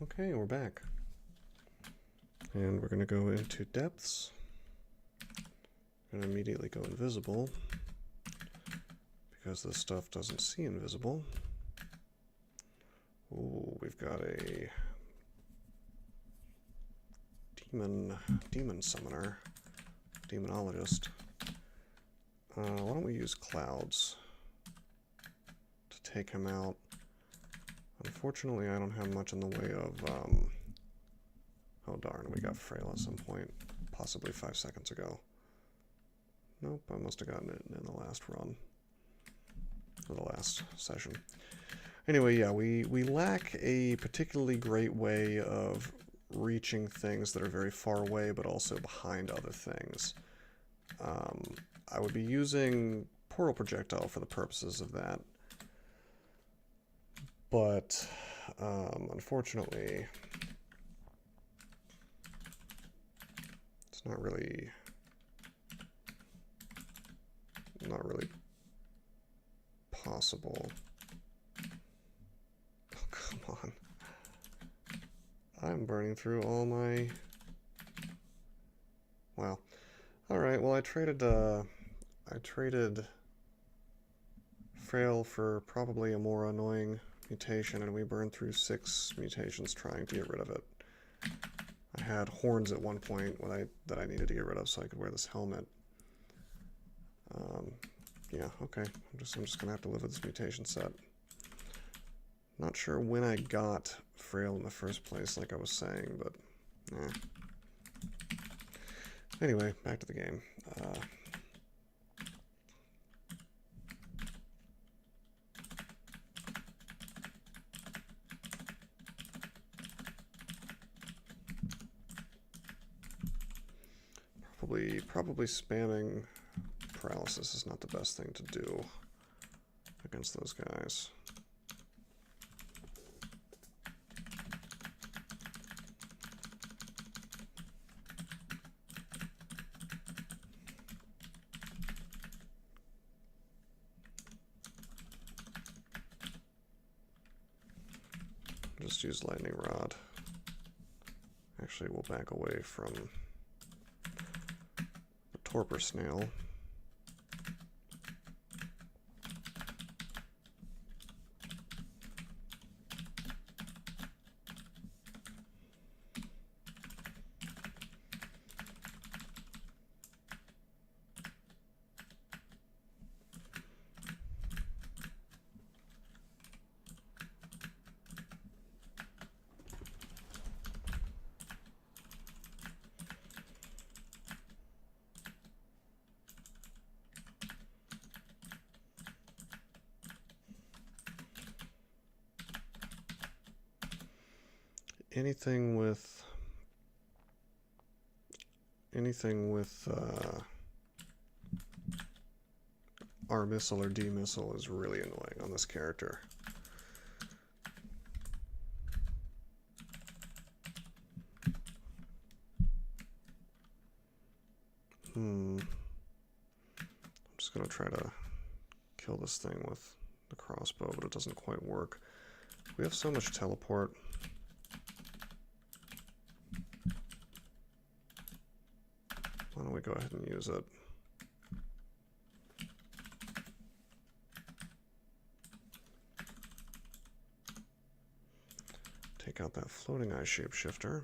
Okay, we're back. And we're going to go into depths. Going to immediately go invisible because this stuff doesn't see invisible. Ooh, we've got a demon summoner, demonologist. Why don't we use clouds to take him out? Unfortunately, I don't have much in the way of, oh darn, we got frail at some point, possibly 5 seconds ago. Nope, I must have gotten it in the last run, or the last session. Anyway, yeah, we lack a particularly great way of reaching things that are very far away, but also behind other things. I would be using Portal Projectile for the purposes of that. But, unfortunately, it's not really possible. Oh, come on. I'm burning through all my... Wow. Alright, well I traded Frail for probably a more annoying mutation, and we burned through 6 mutations trying to get rid of it. I had horns at one point that I needed to get rid of so I could wear this helmet. Yeah, okay. I'm just gonna have to live with this mutation set. Not sure when I got Frail in the first place, like I was saying, but anyway, back to the game. Probably spamming paralysis is not the best thing to do against those guys. Just use lightning rod. Actually, we'll back away from the torpor snail. Anything with R missile or D missile is really annoying on this character. I'm just gonna try to kill this thing with the crossbow, but it doesn't quite work. We have so much teleport. Why don't we go ahead and use it? Take out that floating eye shapeshifter.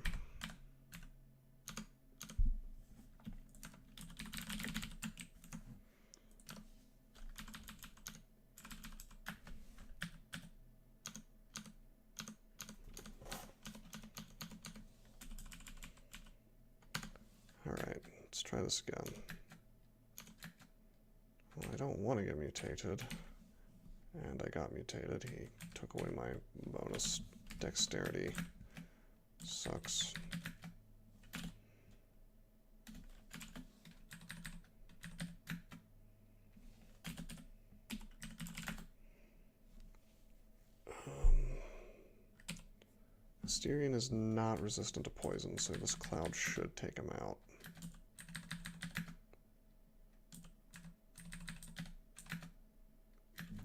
Alright, let's try this again. Well, I don't want to get mutated. And I got mutated. He took away my bonus dexterity. Sucks. Asterion is not resistant to poison, so this cloud should take him out.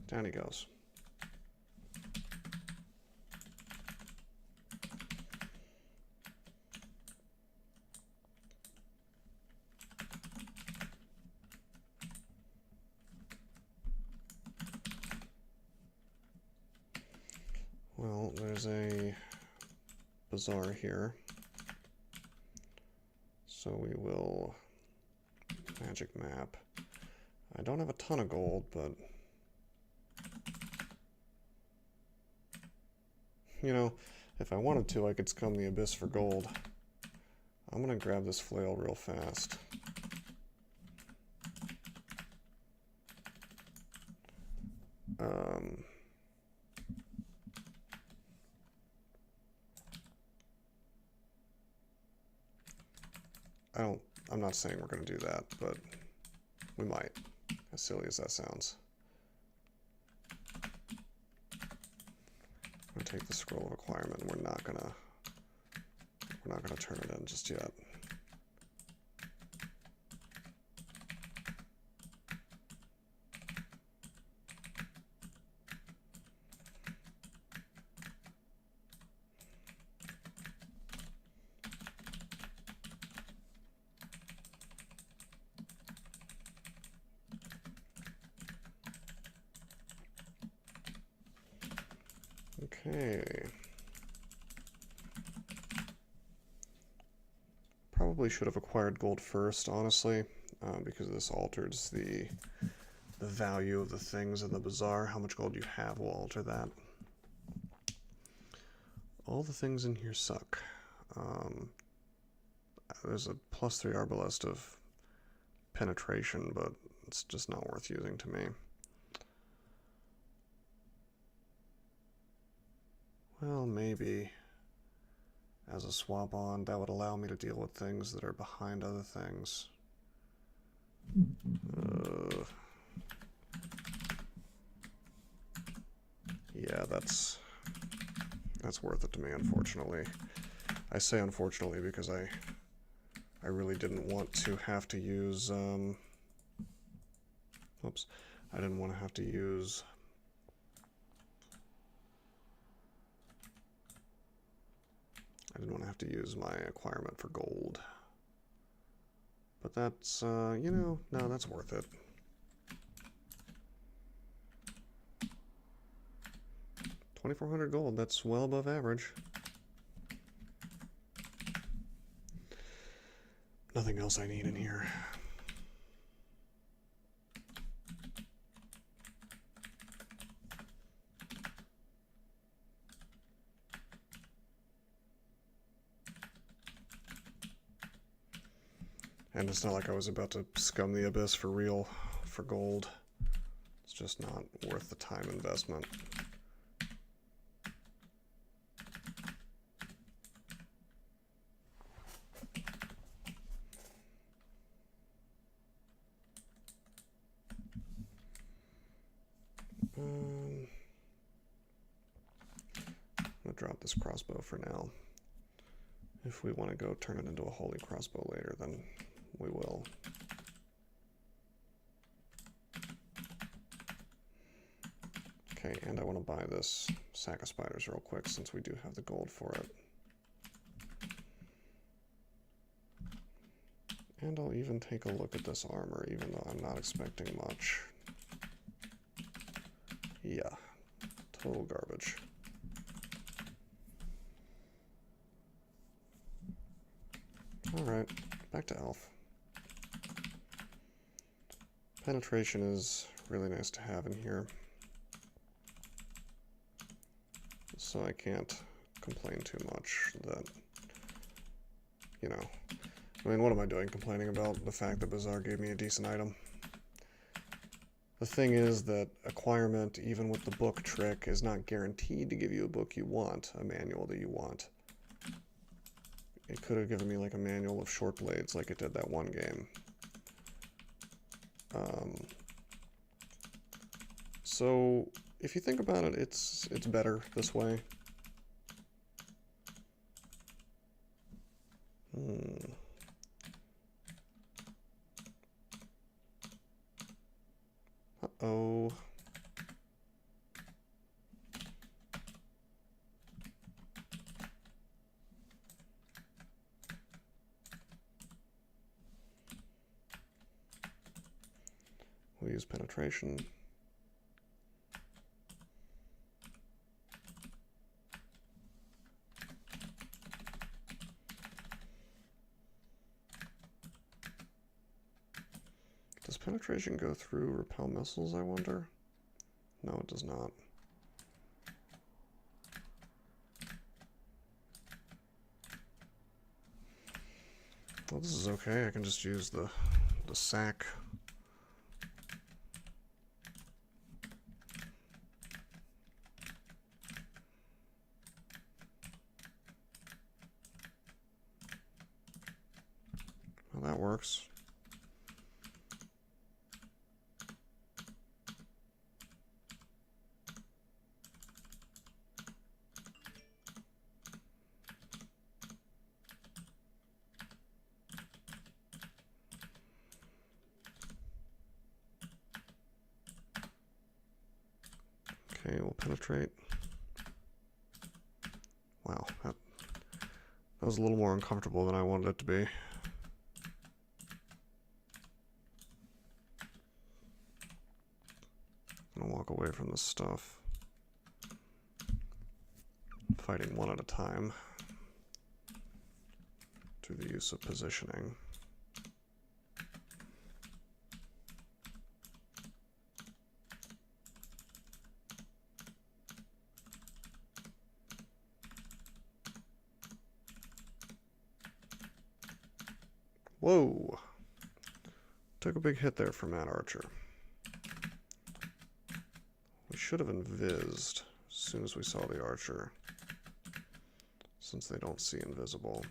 Down he goes. Well, there's a bazaar here. So we will magic map. I don't have a ton of gold, but you know, if I wanted to, I could scum the abyss for gold. I'm gonna grab this flail real fast. I'm not saying we're gonna do that, but we might, as silly as that sounds. I'm gonna take the scroll of acquirement, and we're not gonna turn it in just yet. Okay. Probably should have acquired gold first, honestly, because this alters the value of the things in the bazaar. How much gold you have will alter that. All the things in here suck. There's a +3 arbalest of penetration, but it's just not worth using to me. Well, maybe as a swap on, that would allow me to deal with things that are behind other things. Yeah, that's worth it to me, unfortunately. I say unfortunately because I really didn't want to have to use, whoops, I didn't want to have to use my acquirement for gold. But that's, you know, no, that's worth it. $2,400 gold, that's well above average. Nothing else I need in here. And it's not like I was about to scum the abyss for real, for gold. It's just not worth the time investment. I'm gonna drop this crossbow for now. If we want to go turn it into a holy crossbow later, then we will. Okay, and I want to buy this sack of spiders real quick since we do have the gold for it. And I'll even take a look at this armor, even though I'm not expecting much. Yeah, total garbage. Alright, back to Elf. Penetration is really nice to have in here, so I can't complain too much that, you know, I mean, what am I doing complaining about the fact that Bazaar gave me a decent item? The thing is that acquirement, even with the book trick, is not guaranteed to give you a book you want, a manual that you want. It could have given me like a manual of short blades like it did that one game. So if you think about it, it's better this way. Uh-oh. We'll use penetration. Does penetration go through repel missiles, I wonder? No, it does not. Well, this is okay. I can just use the sack. Well, that works. Okay, we'll penetrate. Wow, that was a little more uncomfortable than I wanted it to be. I'm gonna walk away from this stuff. Fighting one at a time through the use of positioning. Whoa! Took a big hit there from that archer. We should have invised as soon as we saw the archer, since they don't see invisible.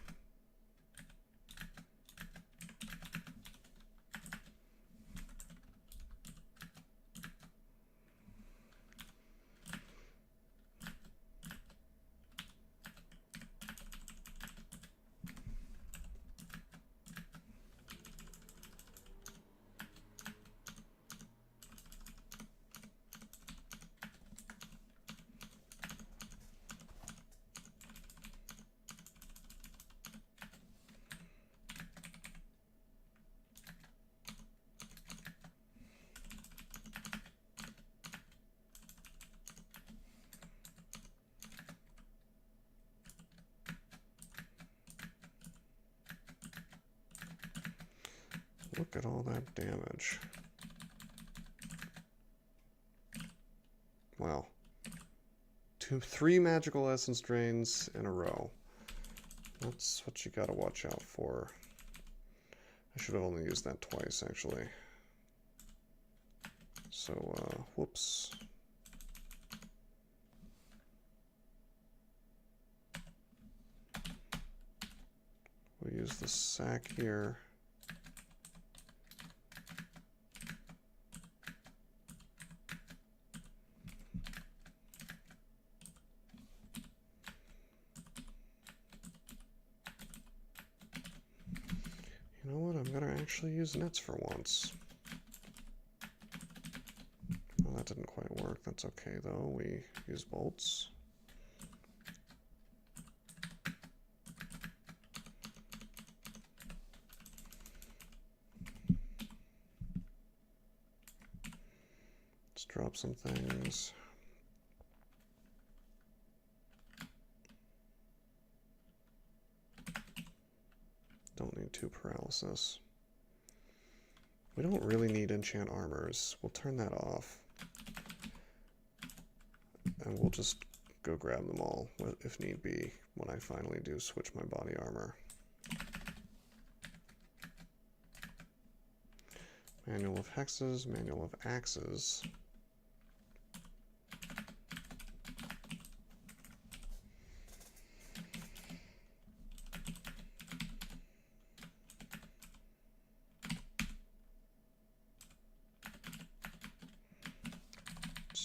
Look at all that damage. Wow. 3 magical essence drains in a row. That's what you gotta watch out for. I should have only used that twice, actually. So, whoops. We'll use the sack here. You know what? I'm gonna actually use nets for once. Well, that didn't quite work. That's okay, though. We use bolts. Let's drop some things. Don't need 2 paralysis. We don't really need enchant armors. We'll turn that off. And we'll just go grab them all, if need be, when I finally do switch my body armor. Manual of hexes, manual of axes.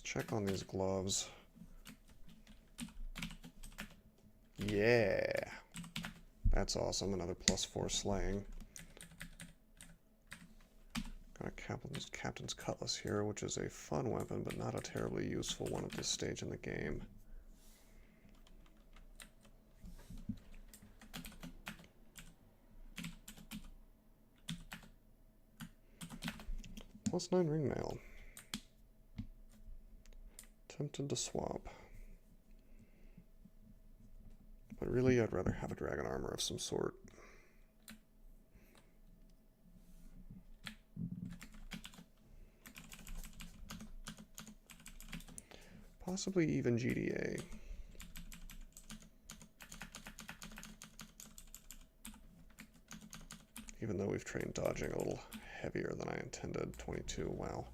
Check on these gloves. Yeah. That's awesome. Another +4 slaying. Got a captain's cutlass here, which is a fun weapon, but not a terribly useful one at this stage in the game. +9 ring mail. Tempted to swap. But really, I'd rather have a dragon armor of some sort. possibly even GDA. Even though we've trained dodging a little heavier than I intended. 22, wow.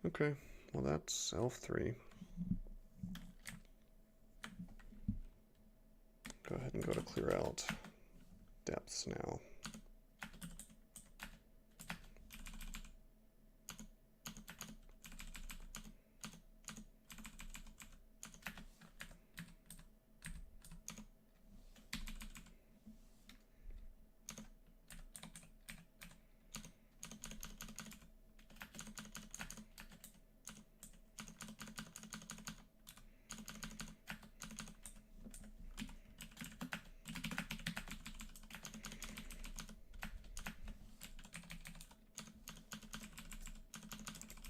Okay, well that's Elf 3. Go ahead and go to clear out depths now.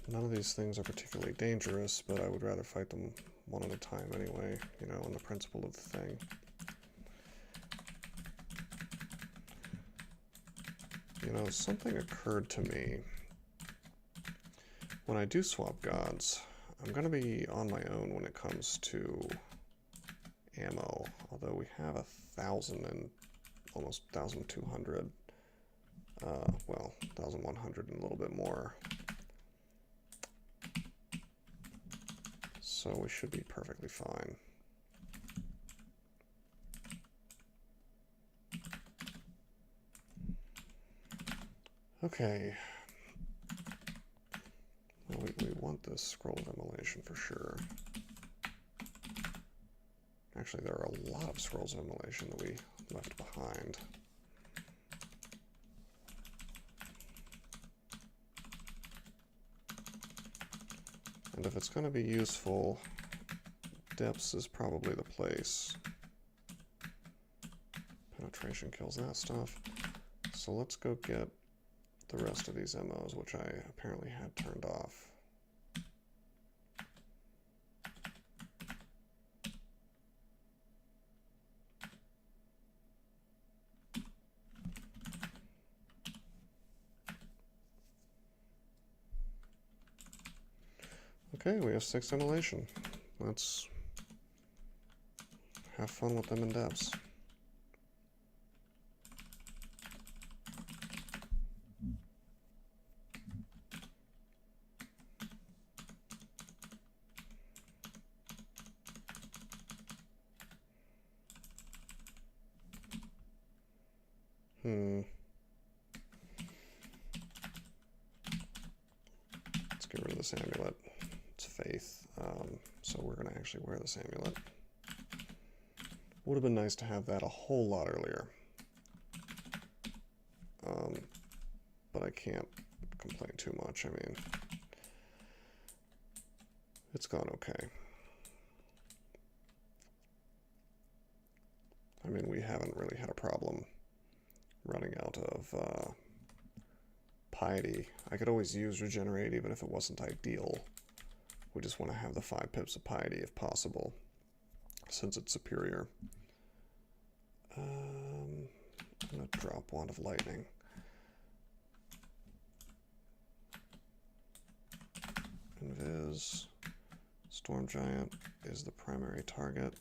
None of these things are particularly dangerous, but I would rather fight them one at a time anyway, you know, on the principle of the thing. You know, something occurred to me. When I do swap gods, I'm going to be on my own when it comes to ammo, although we have 1,000 and almost 1,200, well, 1,100 and a little bit more. So we should be perfectly fine. Okay. Well, we want this scroll of immolation for sure. Actually, there are a lot of scrolls of immolation that we left behind. And if it's going to be useful, depths is probably the place. Penetration kills that stuff. So let's go get the rest of these MOs, which I apparently had turned off. Okay, we have 6 immolation. Let's have fun with them in depths. Let's get rid of this amulet. It's faith. So we're going to actually wear this amulet. Would have been nice to have that a whole lot earlier. But I can't complain too much. I mean, it's gone okay. I mean, we haven't really had a problem running out of piety. I could always use regenerate even if it wasn't ideal. We just want to have the 5 pips of piety if possible, since it's superior. I'm going to drop Wand of Lightning. Invis. Storm Giant is the primary target,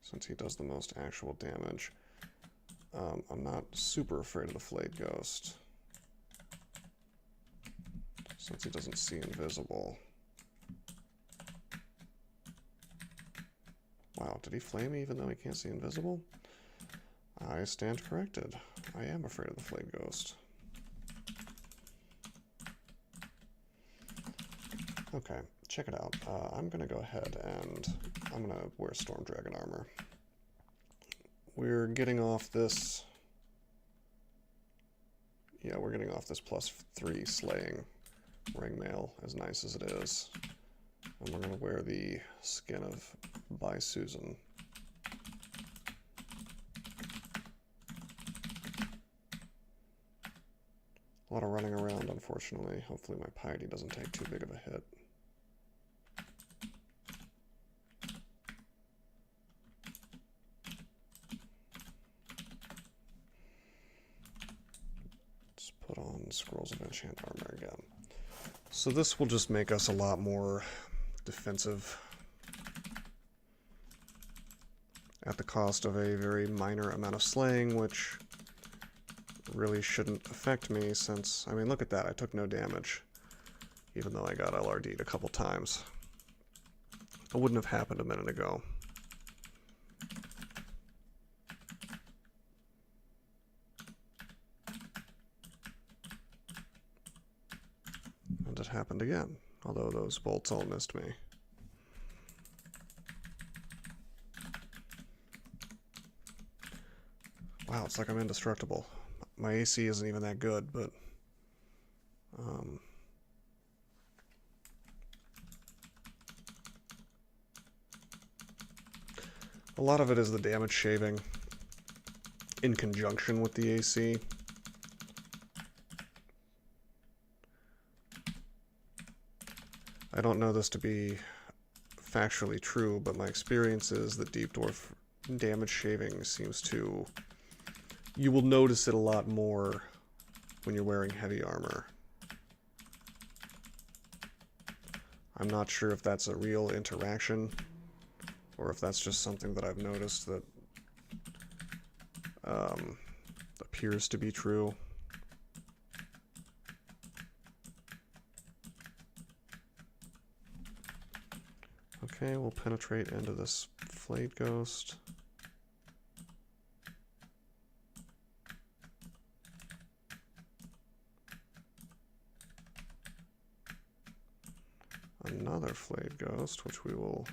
since he does the most actual damage. I'm not super afraid of the Flayed Ghost, since he doesn't see invisible. Wow, did he flame me even though he can't see invisible? I stand corrected. I am afraid of the Flayed Ghost. Okay, check it out. I'm going to go ahead and I'm going to wear Storm Dragon armor. We're getting off this... Yeah, we're getting off this +3 slaying ringmail, as nice as it is. And we're going to wear the skin of By Susan. A lot of running around, unfortunately. Hopefully my piety doesn't take too big of a hit. and scrolls of enchant armor again. So this will just make us a lot more defensive at the cost of a very minor amount of slaying, which really shouldn't affect me since, I mean, look at that, I took no damage, even though I got LRD'd a couple times. It wouldn't have happened a minute ago. And it happened again, although those bolts all missed me. Wow, it's like I'm indestructible. My AC isn't even that good, but a lot of it is the damage shaving in conjunction with the AC. I don't know this to be factually true, but my experience is that Deep Dwarf damage shaving seems to... You will notice it a lot more when you're wearing heavy armor. I'm not sure if that's a real interaction, or if that's just something that I've noticed that appears to be true. Okay, we'll penetrate into this flayed ghost. Another flayed ghost, which we will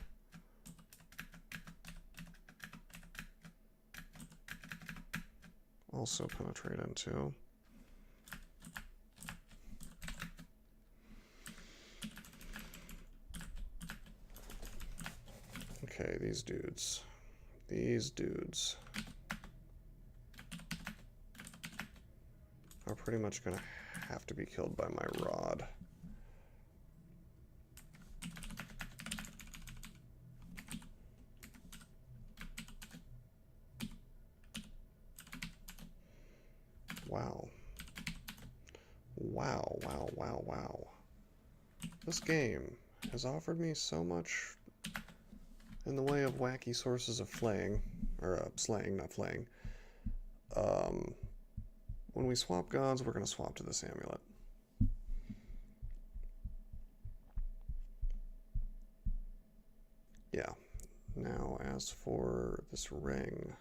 also penetrate into. Okay, these dudes are pretty much gonna have to be killed by my rod. Wow. Wow, wow, wow, wow. This game has offered me so much in the way of wacky sources of flaying, or slaying, not flaying. When we swap gods, we're going to swap to this amulet. Yeah. Now, as for this ring,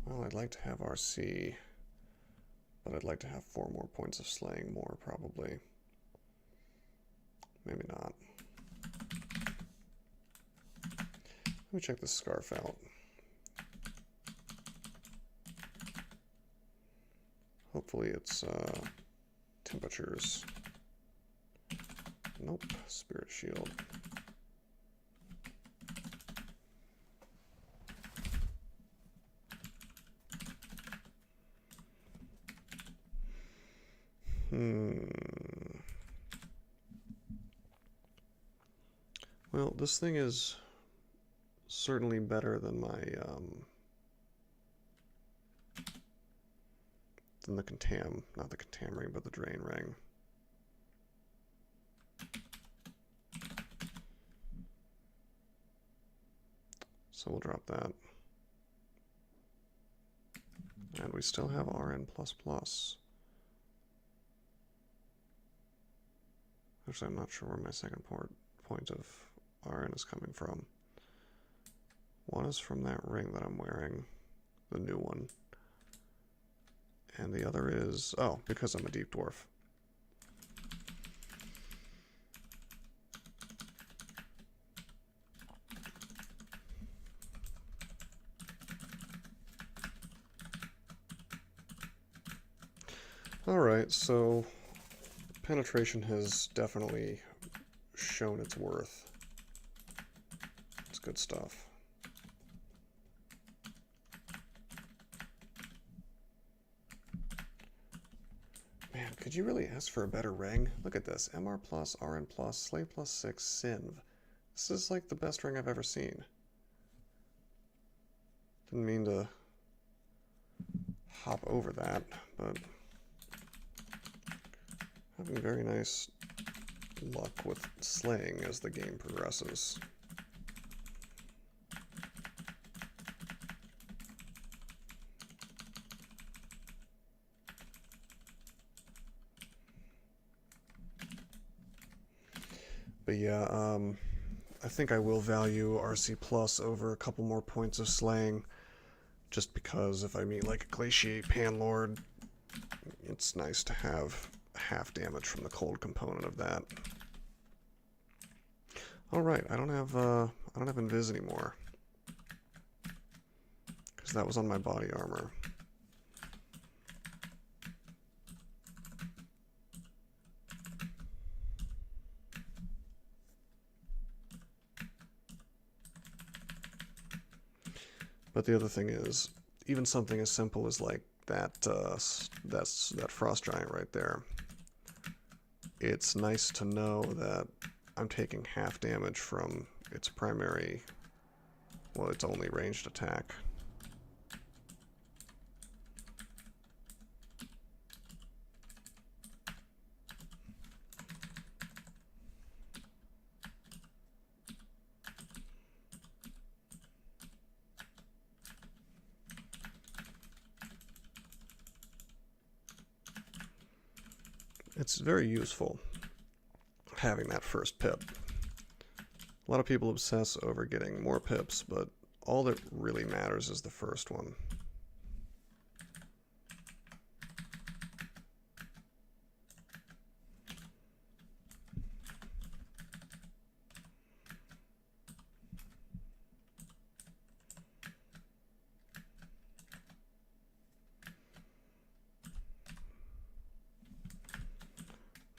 well, I'd like to have RC, but I'd like to have 4 more points of slaying more, probably. Maybe not. Let me check this scarf out. Hopefully it's temperatures. Nope, spirit shield. Well, this thing is certainly better than my, than the Contam, not the Contam ring, but the Drain ring. So we'll drop that. And we still have RN++. Actually, I'm not sure where my second point of RN is coming from. One is from that ring that I'm wearing, the new one. And the other is, oh, because I'm a deep dwarf. Alright, so penetration has definitely shown its worth. It's good stuff. Man, could you really ask for a better ring? Look at this. MR+, RN+, Slay +6, Sinv. This is like the best ring I've ever seen. Didn't mean to hop over that, but having very nice luck with slaying as the game progresses. But yeah, I think I will value RC Plus over a couple more points of slaying, just because if I meet like a Glaciate Panlord, it's nice to have half damage from the cold component of that. All right, I don't have Invis anymore because that was on my body armor. But the other thing is, even something as simple as like that frost giant right there. It's nice to know that I'm taking half damage from its primary, well, its only ranged attack. It's very useful having that first pip. A lot of people obsess over getting more pips, but all that really matters is the first one.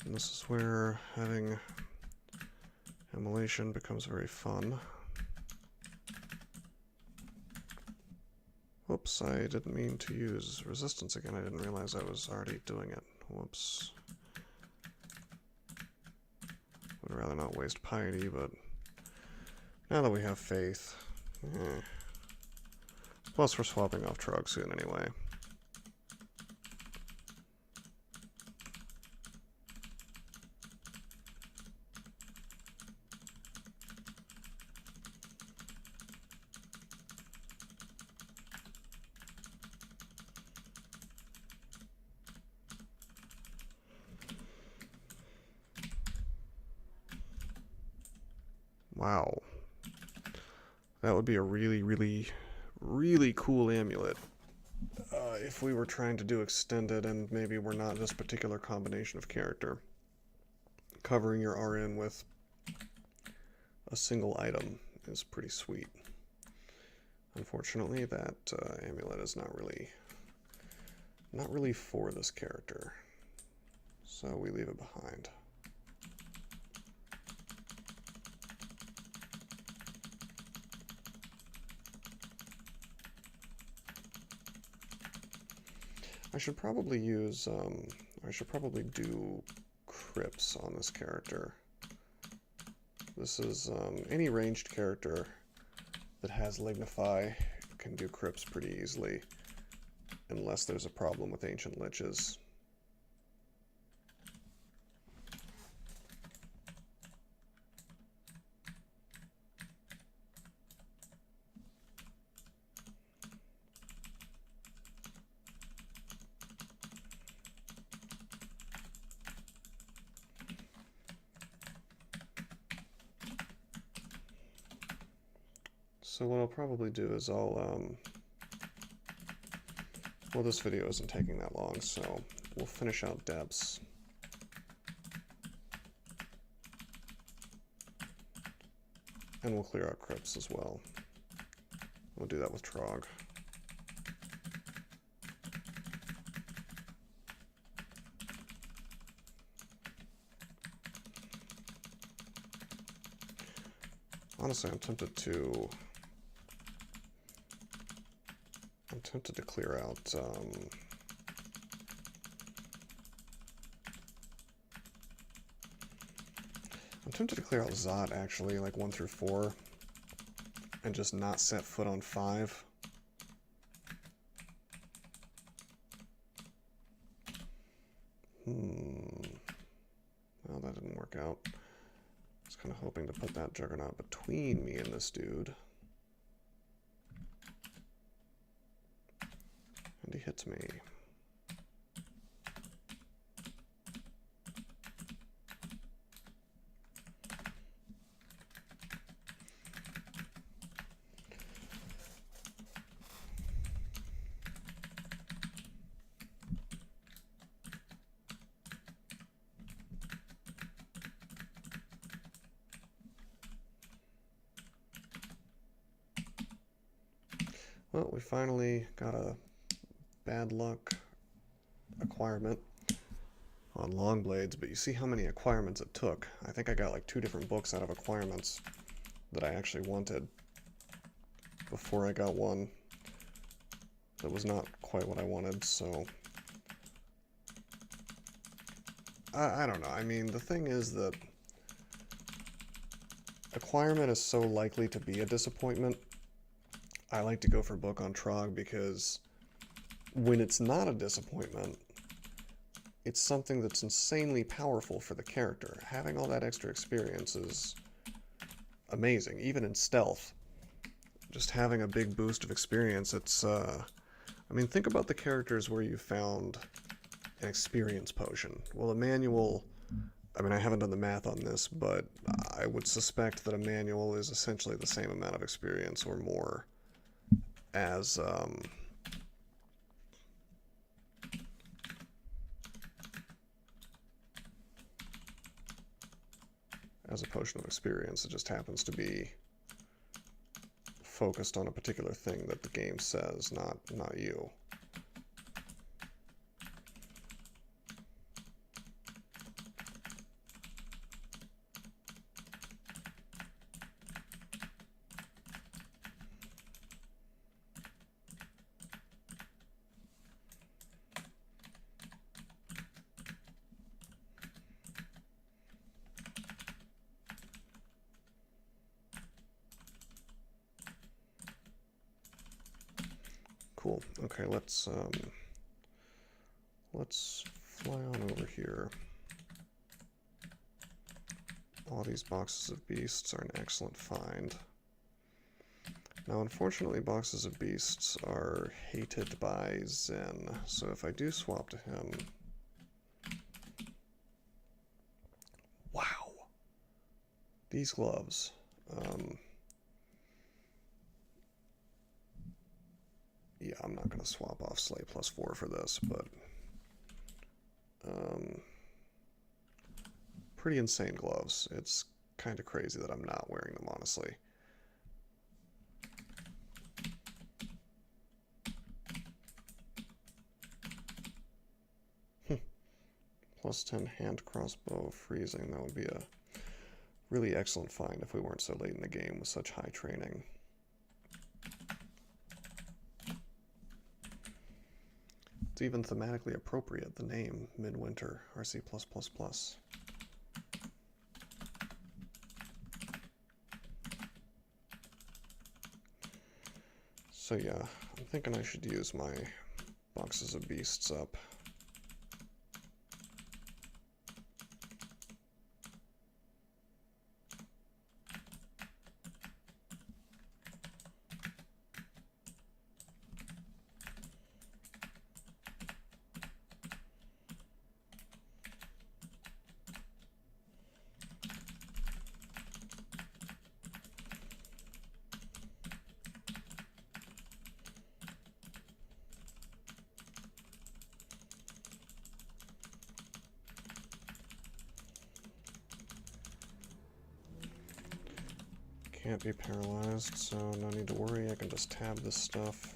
And this is where having immolation becomes very fun. Whoops, I didn't mean to use resistance again. I didn't realize I was already doing it. Whoops. Would rather not waste piety, but now that we have faith. Plus we're swapping off Trog soon anyway. Wow. That would be a really, really, really cool amulet. If we were trying to do extended and maybe we're not this particular combination of character. Covering your RN with a single item is pretty sweet. Unfortunately, that amulet is not really for this character. So we leave it behind. I should probably use, I should probably do crypts on this character. This is, any ranged character that has Lignify can do crypts pretty easily, unless there's a problem with Ancient Liches. So what I'll probably do is well, this video isn't taking that long, so we'll finish out depths. And we'll clear out crypts as well. We'll do that with Trog. Honestly, I'm tempted to clear out I'm tempted to clear out Zot actually, like 1 through 4, and just not set foot on 5. was kind of hoping to put that Juggernaut between me and this dude. And he hits me. Well, we finally got a bad luck acquirement on long blades, but you see how many acquirements it took. I think I got like 2 different books out of acquirements that I actually wanted before I got one that was not quite what I wanted, so I don't know. I mean, the thing is that acquirement is so likely to be a disappointment. I like to go for book on Trog because when it's not a disappointment, it's something that's insanely powerful for the character. Having all that extra experience is amazing, even in stealth. Just having a big boost of experience, it's, I mean, think about the characters where you found an experience potion. Well, a manual, I mean, I haven't done the math on this, but I would suspect that a manual is essentially the same amount of experience or more as a potion of experience. It just happens to be focused on a particular thing that the game says, not you. Cool. Okay, let's fly on over here. All these boxes of beasts are an excellent find. Now, unfortunately, boxes of beasts are hated by Zen, so if I do swap to him... Wow! These gloves. Yeah, I'm not going to swap off Slay +4 for this, but... pretty insane gloves. It's kind of crazy that I'm not wearing them, honestly. +10 hand crossbow freezing. That would be a really excellent find if we weren't so late in the game with such high training. It's even thematically appropriate, the name, Midwinter, RC+++. So yeah, I'm thinking I should use my boxes of beasts up. Can't be paralyzed, so no need to worry. I can just tab this stuff.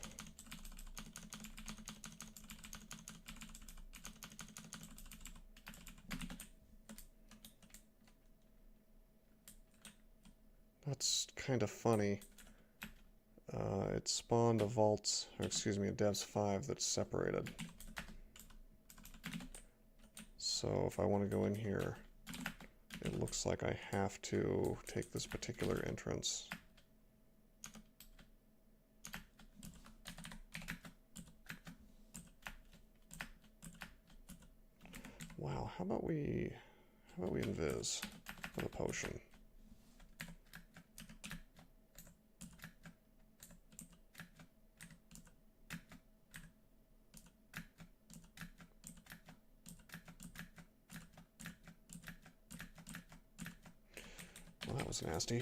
That's kind of funny. It spawned a vault, or excuse me, a Devs 5 that's separated. So if I want to go in here, it looks like I have to take this particular entrance. Wow, how about we invis for the potion? Well, that was nasty.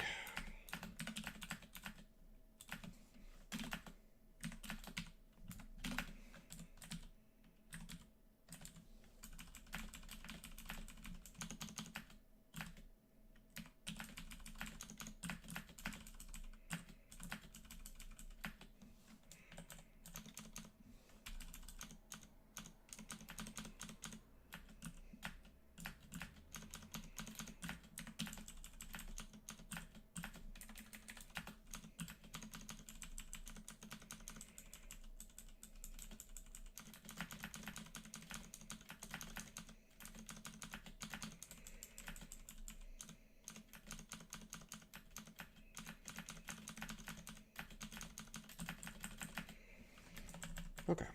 Okay.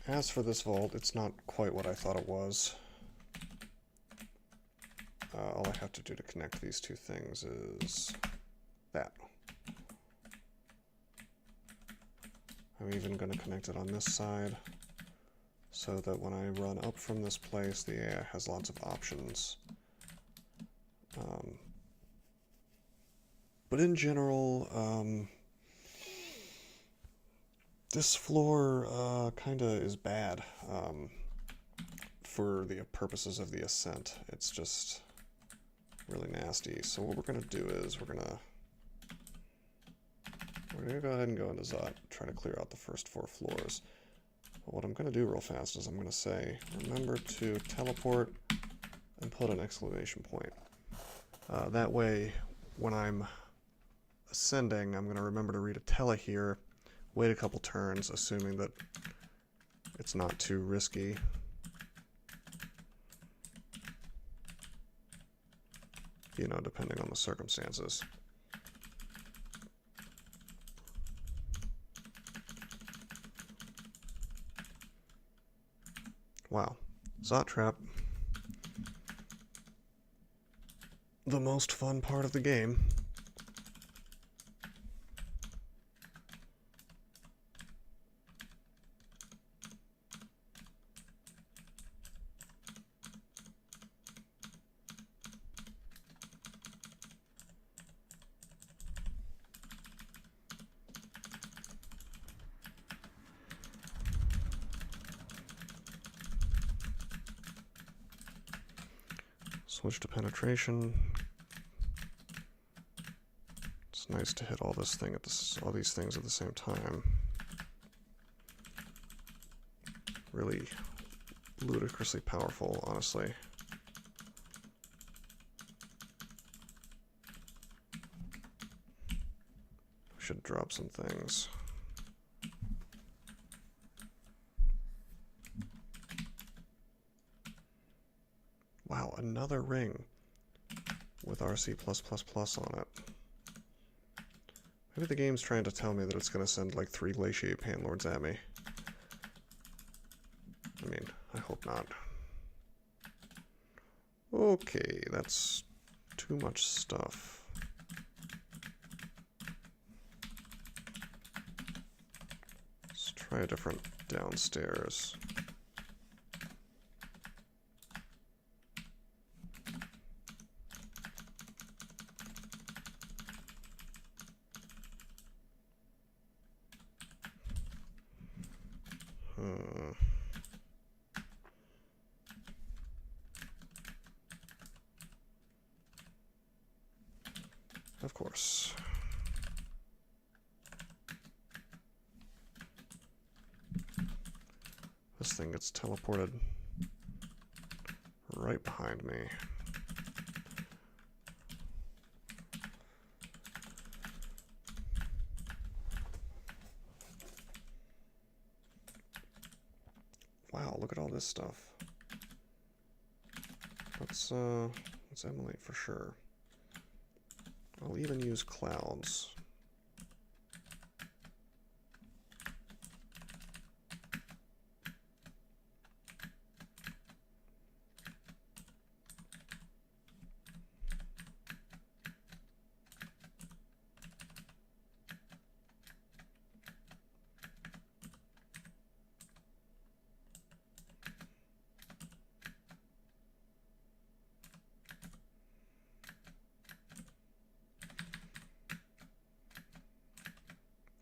As for this vault, it's not quite what I thought it was. All I have to do to connect these two things is that. I'm even going to connect it on this side so that when I run up from this place, the AI has lots of options. But in general, this floor kind of is bad for the purposes of the ascent. It's just really nasty. So what we're going to do is we're going to go ahead and go into Zot, try to clear out the first 4 floors. But what I'm going to do real fast is I'm going to say, remember to teleport and put an exclamation point. That way, when I'm ascending, I'm going to remember to read a tele here, wait a couple turns, assuming that it's not too risky. You know, depending on the circumstances. Wow. Zot Trap. The most fun part of the game. Switch to penetration. It's nice to hit all these things at the same time. Really ludicrously powerful, honestly. We should drop some things. Wow, another ring with RC++ on it. Maybe the game's trying to tell me that it's going to send like 3 Glaciate Panlords at me. I mean, I hope not. Okay, that's too much stuff. Let's try a different downstairs. Of course. This thing gets teleported right behind me. Wow, look at all this stuff. Let's emulate for sure. I'll even use clouds.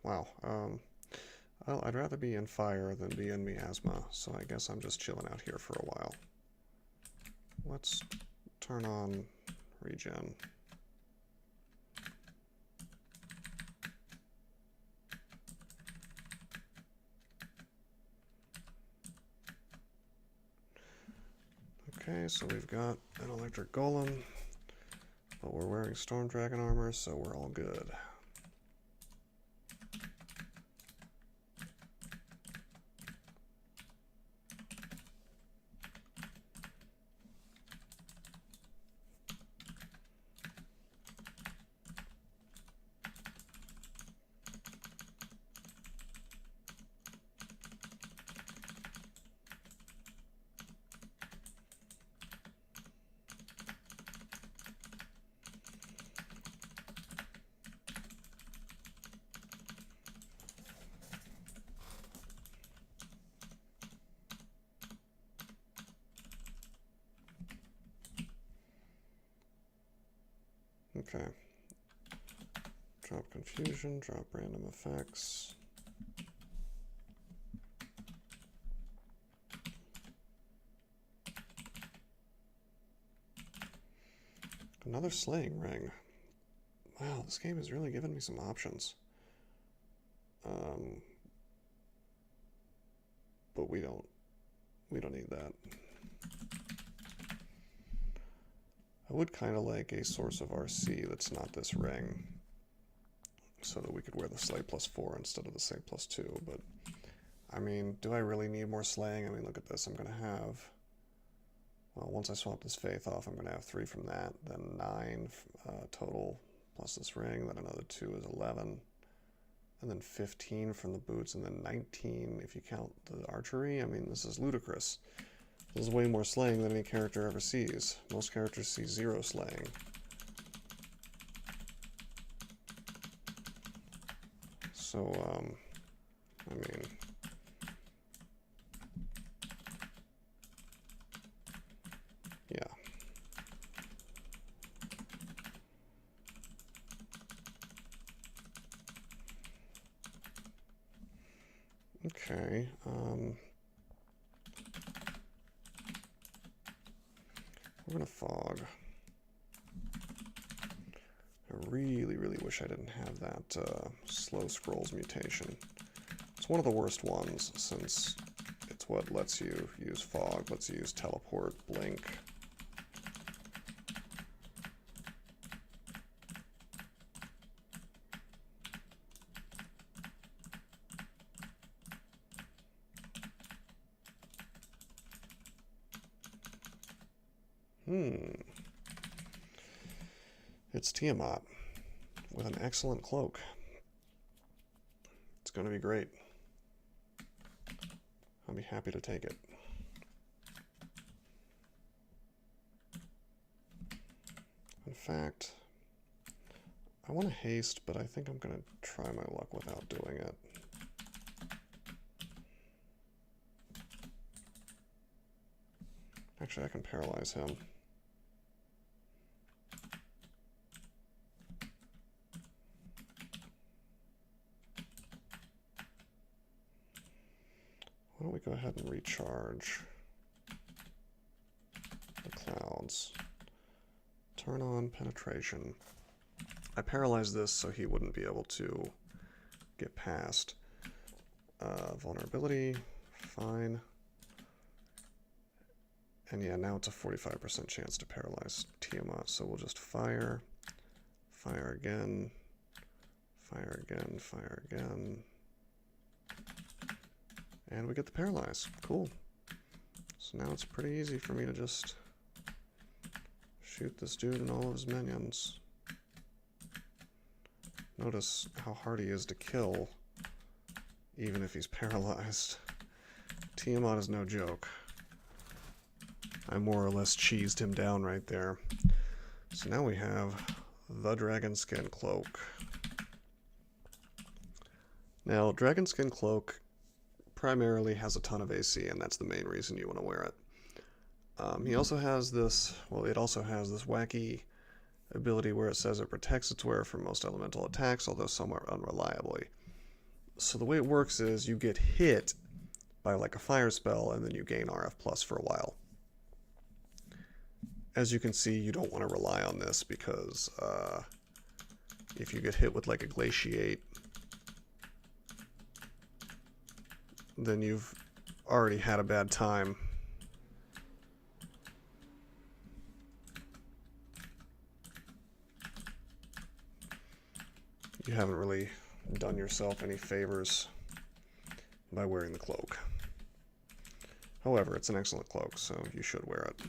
wow. I'd rather be in fire than be in miasma, so I guess I'm just chilling out here for a while. Let's turn on regen. Okay, so we've got an electric golem, but we're wearing storm dragon armor, so we're all good. Okay. Drop confusion, drop random effects. Another slaying ring. Wow, this game has really given me some options. But we don't need that. I would kind of like a source of RC that's not this ring, so that we could wear the Slay +4 instead of the Slay +2, but I mean, do I really need more slaying? I mean, look at this. I'm going to have, well, once I swap this Faith off, I'm going to have 3 from that, then 9 total, plus this ring, then another 2 is 11, and then 15 from the boots, and then 19 if you count the archery. I mean, this is ludicrous. This is way more slaying than any character ever sees. Most characters see 0 slaying. So, I mean, yeah. Okay, we're gonna fog. I really wish I didn't have that slow scrolls mutation. It's one of the worst ones, since it's what lets you use fog, lets you use teleport, blink. It's Tiamat with an excellent cloak. It's going to be great. I'll be happy to take it. In fact, I want to haste, but I think I'm going to try my luck without doing it. Actually, I can paralyze him. Why don't we go ahead and recharge the clouds. Turn on penetration. I paralyzed this so he wouldn't be able to get past. Vulnerability, fine. And yeah, now it's a 45% chance to paralyze Tiamat, so we'll just fire, fire again, fire again, fire again. And we get the paralyze. Cool. So now it's pretty easy for me to just shoot this dude and all of his minions. Notice how hard he is to kill, even if he's paralyzed. Tiamat is no joke. I more or less cheesed him down right there. So now we have the Dragon Skin Cloak. Now, Dragon Skin Cloak primarily has a ton of AC, and that's the main reason you want to wear it. He also has this, well, it also has this wacky ability where it says it protects its wearer from most elemental attacks, although somewhat unreliably. So the way it works is you get hit by like a fire spell and then you gain RF plus for a while. As you can see, you don't want to rely on this because if you get hit with like a glaciate, then you've already had a bad time. You haven't really done yourself any favors by wearing the cloak. However, it's an excellent cloak, so you should wear it.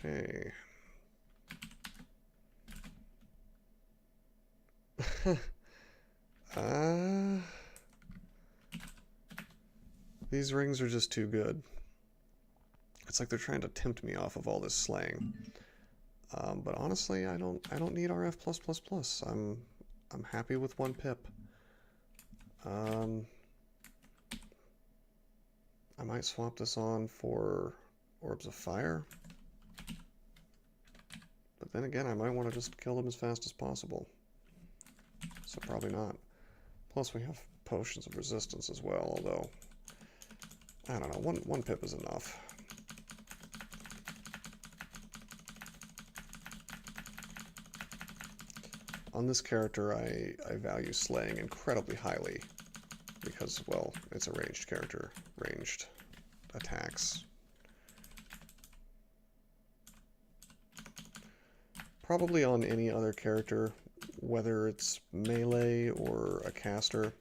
Okay. These rings are just too good. It's like they're trying to tempt me off of all this slaying. But honestly, I don't need RF plus plus plus. I'm happy with 1 pip. I might swap this on for Orbs of Fire. But then again, I might want to just kill them as fast as possible. So probably not. Plus we have Potions of Resistance as well, although I don't know, one pip is enough. On this character, I value slaying incredibly highly because, well, it's a ranged character, ranged attacks. Probably on any other character, whether it's melee or a caster,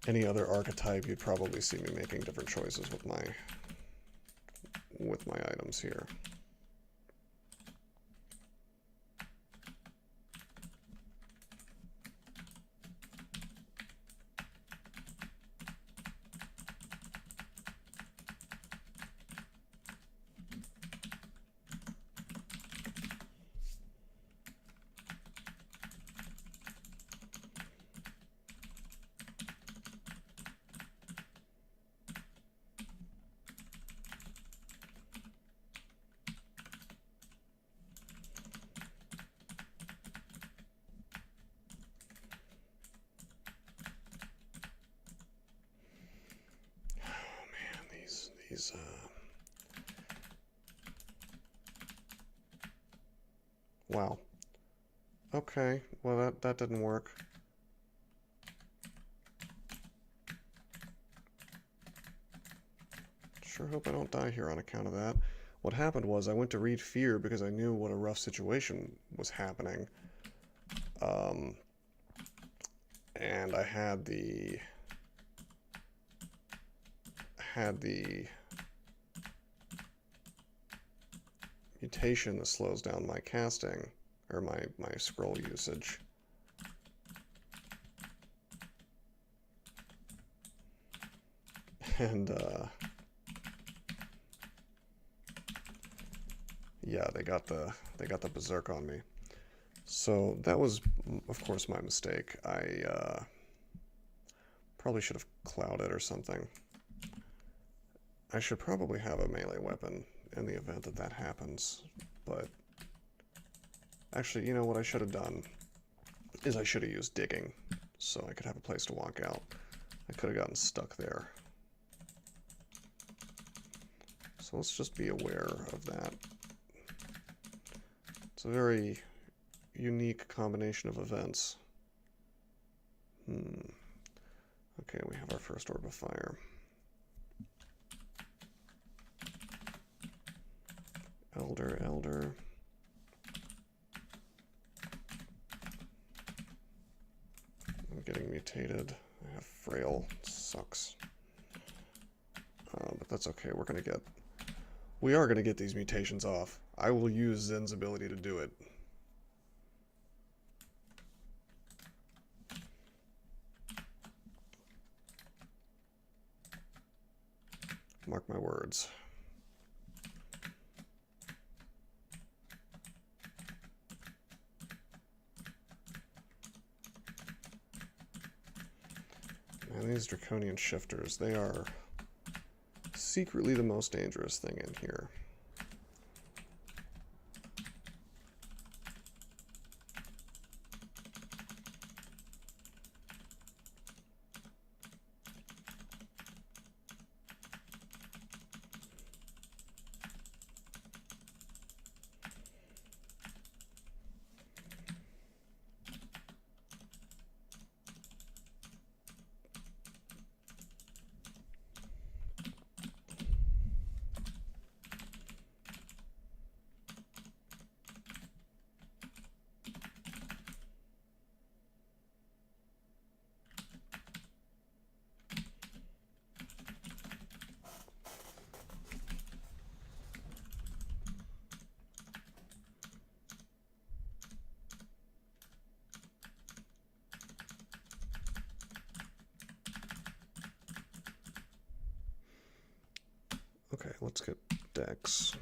any other archetype, you'd probably see me making different choices with my items here. Wow. Okay, well that didn't work. Sure hope I don't die here on account of that. What happened was I went to read Fear because I knew what a rough situation was happening. And I had the mutation that slows down my casting, or my scroll usage. And yeah, they got the berserk on me. So that was, of course, my mistake. I probably should have clouded or something. I should probably have a melee weapon in the event that that happens, but actually, you know what I should have done is I should have used digging so I could have a place to walk out. I could have gotten stuck there. So let's just be aware of that. It's a very unique combination of events. Okay, we have our first Orb of Fire. Elder. I'm getting mutated. I have frail. Sucks. But that's okay. We are gonna get these mutations off. I will use Zen's ability to do it. Mark my words. And these Draconian Shifters, they are secretly the most dangerous thing in here. Okay, let's get Dex.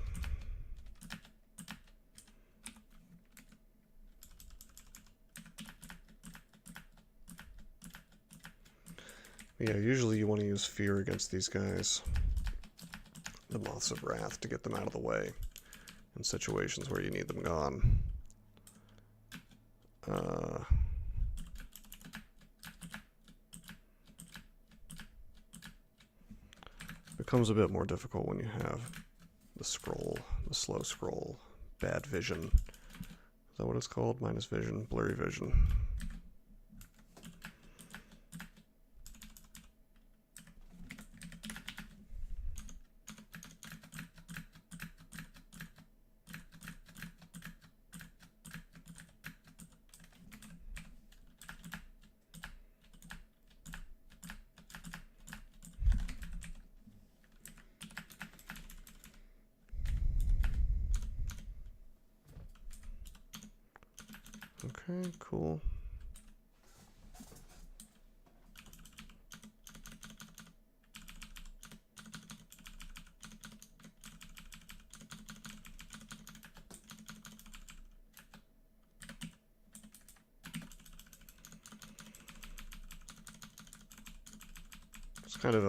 Yeah, usually you want to use Fear against these guys. The Moths of Wrath, to get them out of the way in situations where you need them gone. Becomes a bit more difficult when you have the scroll, the slow scroll, bad vision. Is that what it's called? Minus vision, blurry vision. Okay, cool. It's kind of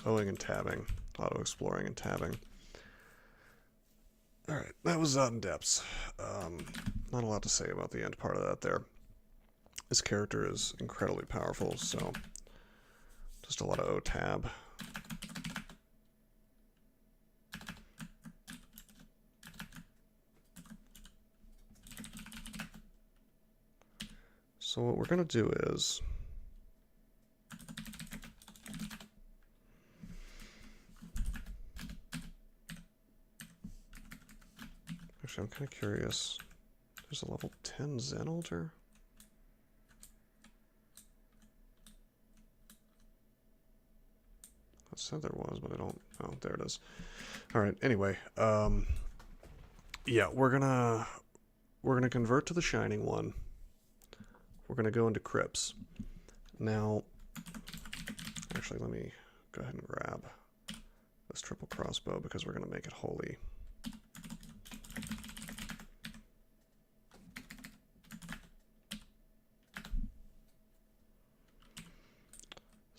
owing and tabbing, auto exploring and tabbing. Alright, that was Zod in Depths. Not a lot to say about the end part of that there. This character is incredibly powerful, so just a lot of O-tab. So what we're going to do is... Actually, I'm kind of curious. There's a level 10 Zen altar? I said there was, but I don't... Oh, there it is. Alright, anyway. Yeah, we're gonna convert to the Shining One. We're gonna go into Crypts. Now, actually, let me go ahead and grab this triple crossbow because we're gonna make it holy.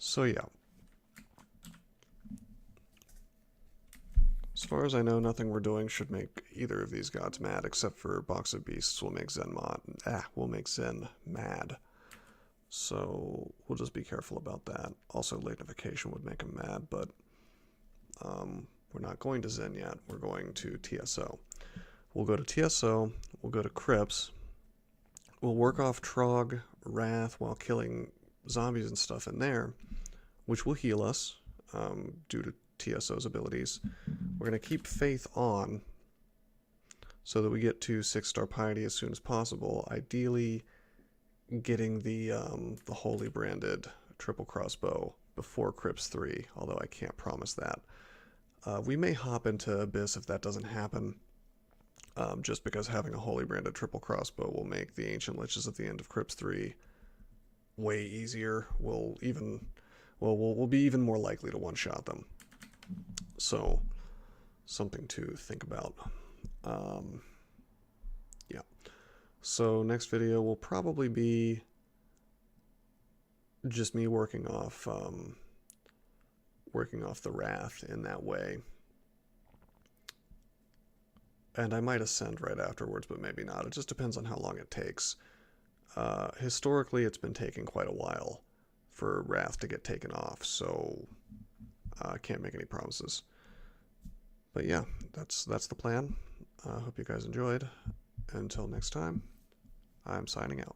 So yeah. As far as I know, nothing we're doing should make either of these gods mad, except for Box of Beasts will make will make Zen mad. So we'll just be careful about that. Also, Lignification would make him mad, but we're not going to Zen yet. We're going to TSO. We'll go to TSO, we'll go to Crypts, we'll work off Trog, Wrath while killing zombies and stuff in there, which will heal us due to TSO's abilities. We're going to keep Faith on so that we get to 6-star Piety as soon as possible, ideally getting the Holy Branded triple crossbow before Crypts 3, although I can't promise that. We may hop into Abyss if that doesn't happen, just because having a Holy Branded triple crossbow will make the Ancient Liches at the end of Crypts 3 way easier. We'll be even more likely to one-shot them. So, something to think about. Yeah. So, next video will probably be just me working off the wrath in that way. And I might ascend right afterwards, but maybe not. It just depends on how long it takes. Historically, it's been taking quite a while for wrath to get taken off, so I can't make any promises. But yeah, that's the plan. I hope you guys enjoyed. Until next time, I'm signing out.